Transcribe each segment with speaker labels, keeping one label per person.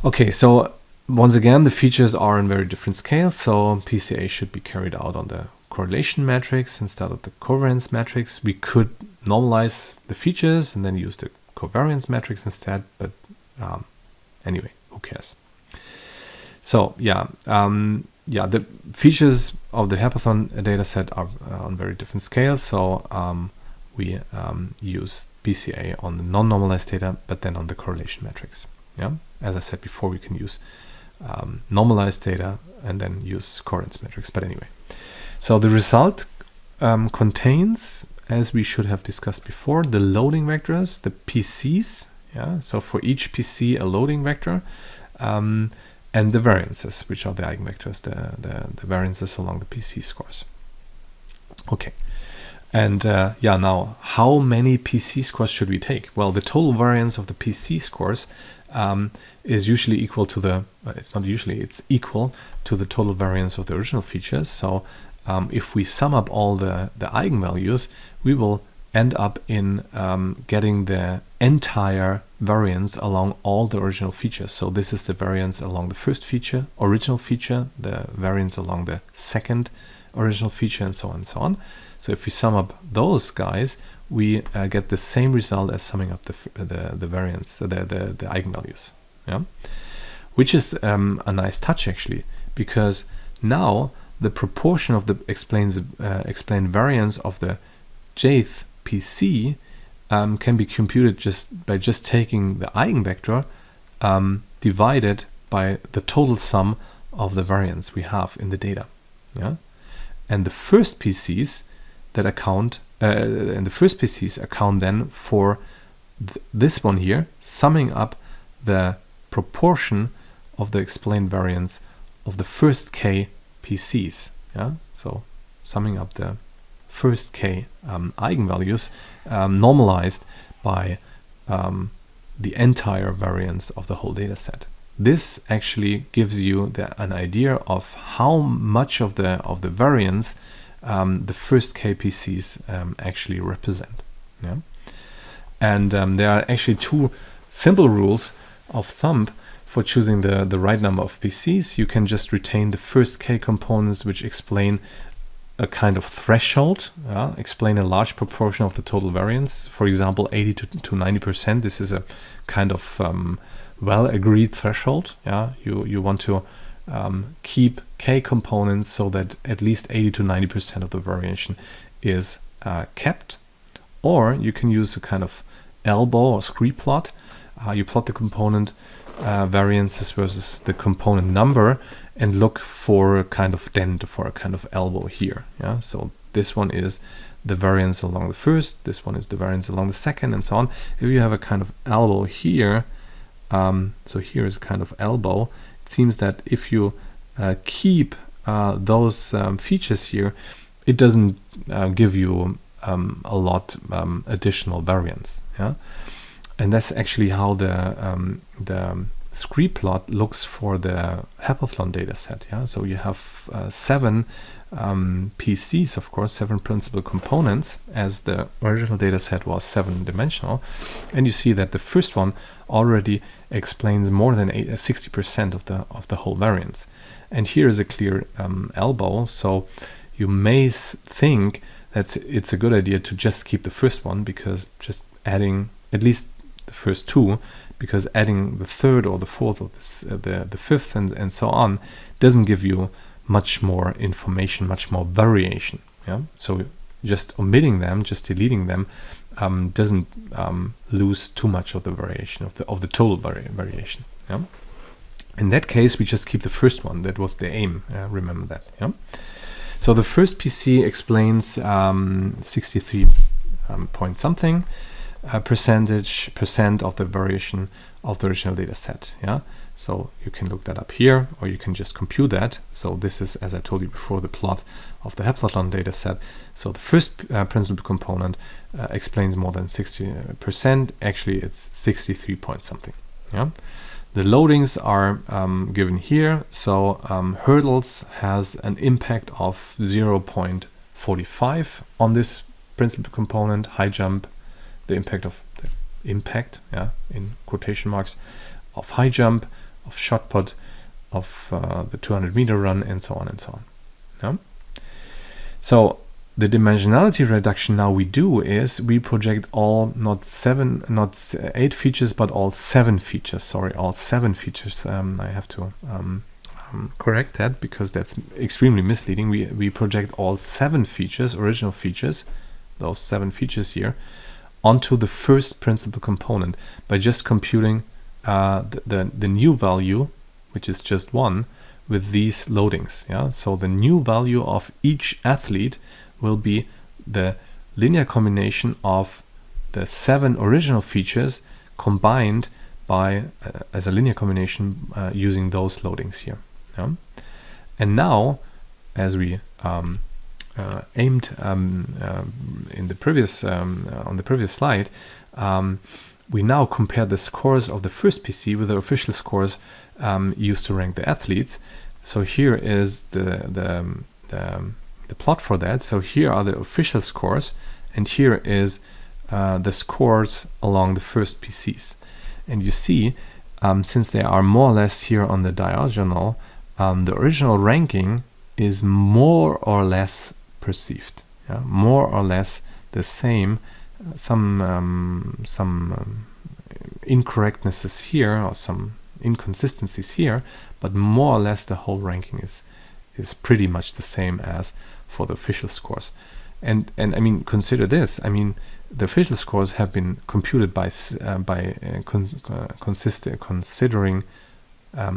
Speaker 1: Okay, so once again, the features are in very different scales. So PCA should be carried out on the correlation matrix instead of the covariance matrix. We could normalize the features and then use the covariance matrix instead, but anyway, who cares? So yeah, the features of the heptathlon dataset are on very different scales. So we use PCA on the non-normalized data, but then on the correlation matrix. Yeah, as I said before, we can use normalized data and then use covariance matrix. But anyway, so the result contains, as we should have discussed before, the loading vectors, the PCs. Yeah, so for each PC, a loading vector, and the variances, which are the eigenvectors, the variances along the PC scores. Okay. And yeah, now how many PC scores should we take? Well, the total variance of the PC scores is usually equal to the, it's not usually, it's equal to the total variance of the original features. So if we sum up all the eigenvalues, we will end up in getting the entire variance along all the original features. So this is the variance along the first feature, original feature, the variance along the second original feature, and so on and so on. So if we sum up those guys, we get the same result as summing up the variance, the eigenvalues. Yeah, which is a nice touch actually, because now the proportion of the explained variance of the jth PC can be computed just by taking the eigenvector divided by the total sum of the variance we have in the data. Yeah, and the first PCs that account then for this one here, summing up the proportion of the explained variance of the first k PCs. Yeah, so summing up the first k eigenvalues normalized by the entire variance of the whole data set. This actually gives you an idea of how much of the variance the first k PCs actually represent. Yeah? And there are actually two simple rules of thumb for choosing the right number of PCs. You can just retain the first k components, which explain a kind of threshold, explain a large proportion of the total variance. For example, 80 to 90%. This is a kind of well-agreed threshold. Yeah, you want to keep k components so that at least 80 to 90% of the variation is kept. Or you can use a kind of elbow or scree plot. You plot the component variances versus the component number and look for a kind of dent, for a kind of elbow here. Yeah, so this one is the variance along the first, this one is the variance along the second, and so on. If you have a kind of elbow here, so here is a kind of elbow, it seems that if you keep those features here, it doesn't give you a lot additional variance. Yeah, and that's actually how the scree plot looks for the heptathlon data set. Yeah, so you have 7 PCs, of course, 7 principal components, as the original data set was 7-dimensional, and you see that the first one already explains more than 60% of the whole variance. And here is a clear elbow, so you may think that it's a good idea to just keep the first one, because just adding at least the first 2, because adding the third or the fourth or the fifth and so on doesn't give you much more information, much more variation. Yeah, so just omitting them, just deleting them, doesn't lose too much of the variation of the total variation. Yeah, in that case, we just keep the first one. That was the aim. Remember that. Yeah. So the first PC explains 63 point something percent of the variation of the original data set. Yeah, so you can look that up here, or you can just compute that. So this is, as I told you before, the plot of the heptathlon data set. So the first principal component explains more than 60%. Actually, it's 63 point something. Yeah, the loadings are given here. So hurdles has an impact of 0.45 on this principal component. High jump, the impact of the impact, yeah, in quotation marks, of high jump shot put, of the 200-meter run, and so on and so on. Yeah? So the dimensionality reduction now we do is we project all not 8 features, but all 7 features. Sorry, all 7 features. I have to correct that because that's extremely misleading. We project all 7 features, original features, those 7 features here, onto the first principal component by just computing the new value, which is just 1, with these loadings. Yeah, so the new value of each athlete will be the linear combination of the 7 original features combined by as a linear combination using those loadings here. Yeah? And now, as we aimed in the previous on the previous slide, we now compare the scores of the first PC with the official scores used to rank the athletes. So here is the plot for that. So here are the official scores, and here is the scores along the first PCs. And you see, since they are more or less here on the diagonal, the original ranking is more or less perceived, yeah? More or less the same. Some incorrectnesses here, or some inconsistencies here, but more or less the whole ranking is pretty much the same as for the official scores. And I mean, consider this. I mean, the official scores have been computed by considering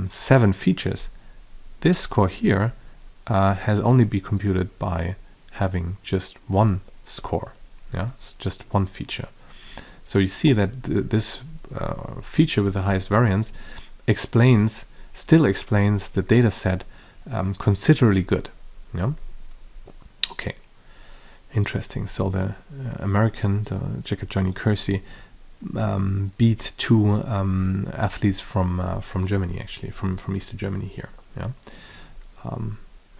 Speaker 1: 7 features. This score here has only been computed by having just 1 score. Yeah, it's just 1 feature. So you see that this feature with the highest variance still explains the data set considerably good. Yeah. Okay. Interesting. So the American, the Jacob Johnny Kersey, beat 2 athletes from Germany, actually, from Eastern Germany here. Yeah.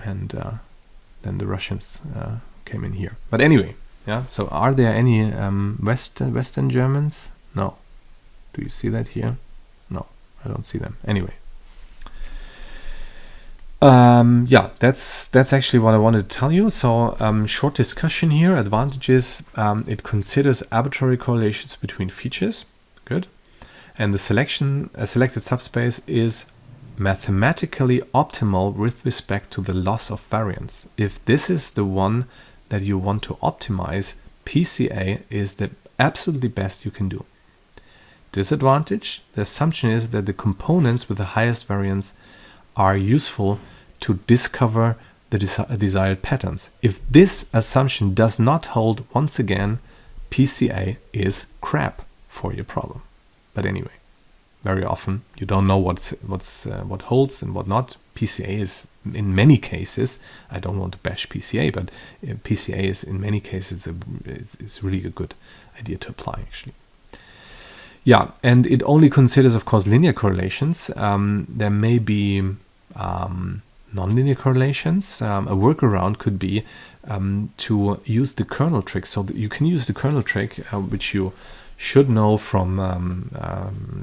Speaker 1: And then the Russians came in here. But anyway, yeah. So are there any Western Germans? No. Do you see that here? No, I don't see them. Anyway. Yeah, that's actually what I wanted to tell you. So short discussion here. Advantages: it considers arbitrary correlations between features. Good. And the selected subspace is mathematically optimal with respect to the loss of variance. If this is the one that you want to optimize, PCA is the absolutely best you can do. Disadvantage: the assumption is that the components with the highest variance are useful to discover the desired patterns. If this assumption does not hold, once again, PCA is crap for your problem. But anyway, very often you don't know what holds and what not. PCA is in many cases, I don't want to bash PCA, but PCA is in many cases is really a good idea to apply, actually. Yeah, and it only considers, of course, linear correlations. There may be nonlinear correlations. A workaround could be to use the kernel trick. So that you can use the kernel trick, which you should know from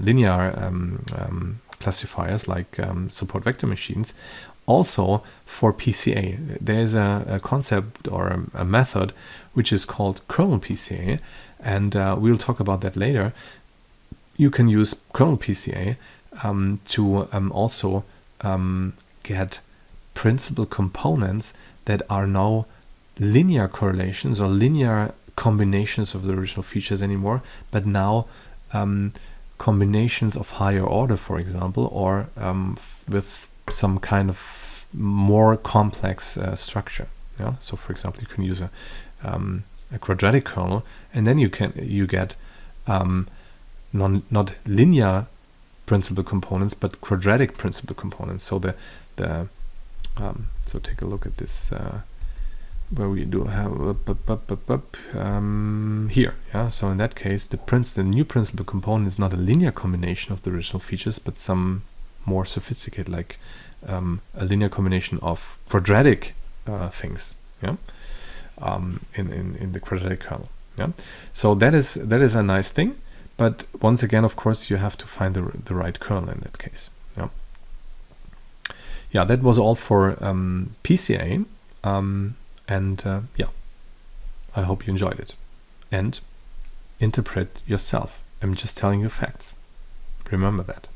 Speaker 1: linear classifiers like support vector machines, also for PCA. There's a concept or a method which is called kernel PCA, and we'll talk about that later. You can use kernel PCA to also get principal components that are now linear correlations or linear combinations of the original features anymore, but now combinations of higher order, for example, or with some kind of more complex structure. Yeah. So, for example, you can use a quadratic kernel, and then you get not linear principal components, but quadratic principal components. So so take a look at this where we do have here. Yeah. So in that case, the new principal component is not a linear combination of the original features, but some more sophisticated, like a linear combination of quadratic things. Yeah. In the quadratic kernel. Yeah. So that is a nice thing. But once again, of course, you have to find the right kernel in that case. Yeah. yeah, that was all for PCA. Yeah, I hope you enjoyed it. And interpret yourself. I'm just telling you facts. Remember that.